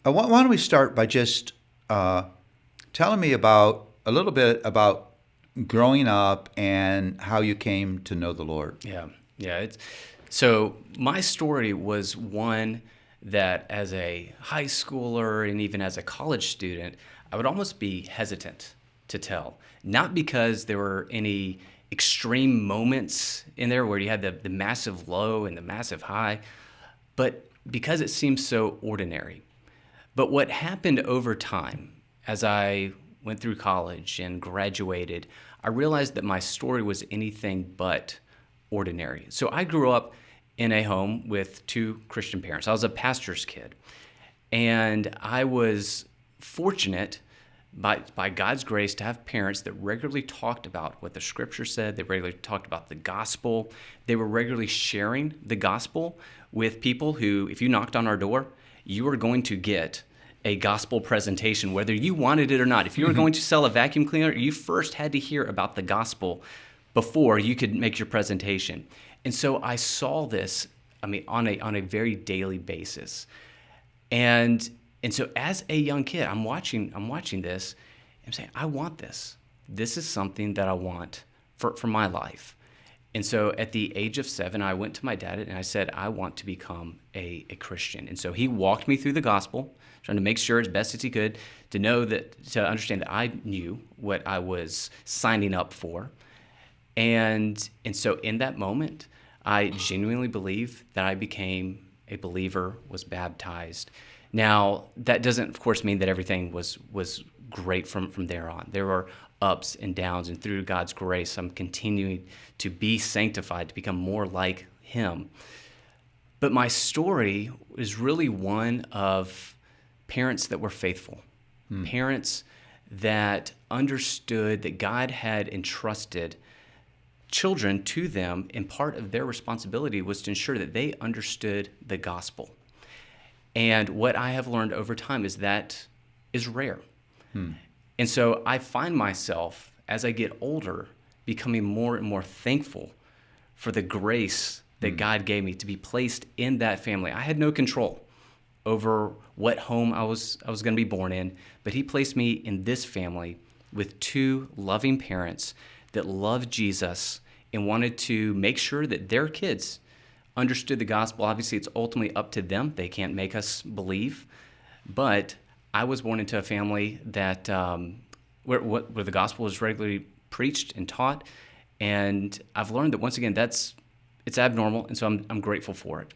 Why don't we start by just telling me about a little bit about growing up and how you came to know the Lord. Yeah, yeah. So my story was one that, as a high schooler and even as a college student, I would almost be hesitant to tell. Not because there were any extreme moments in there where you had the massive low and the massive high, but because it seems so ordinary. But what happened over time, as I went through college and graduated, I realized that my story was anything but ordinary. So I grew up in a home with two Christian parents. I was a pastor's kid. And I was fortunate by God's grace to have parents that regularly talked about what the scripture said. They regularly talked about the gospel. They were regularly sharing the gospel with people who, if you knocked on our door, you were going to get a gospel presentation, whether you wanted it or not. If you were going to sell a vacuum cleaner, you first had to hear about the gospel before you could make your presentation. And so I saw this, on a very daily basis. And so as a young kid, I'm watching this, and I'm saying, I want this. This is something that I want for my life. And so at the age of 7, I went to my dad and I said, I want to become a Christian. And so he walked me through the gospel, trying to make sure as best as he could to understand that I knew what I was signing up for. And so in that moment, I genuinely believe that I became a believer, was baptized. Now, that doesn't, of course, mean that everything was great from there on. There were ups and downs, and through God's grace, I'm continuing to be sanctified, to become more like Him. But my story is really one of parents that were faithful, parents that understood that God had entrusted children to them, and part of their responsibility was to ensure that they understood the gospel. And what I have learned over time is that is rare. And so I find myself, as I get older, becoming more and more thankful for the grace that God gave me to be placed in that family. I had no control over what home I was going to be born in, but He placed me in this family with two loving parents that loved Jesus and wanted to make sure that their kids understood the gospel. Obviously, it's ultimately up to them. They can't make us believe. But I was born into a family that where the gospel is regularly preached and taught, and I've learned that once again it's abnormal, and so I'm grateful for it.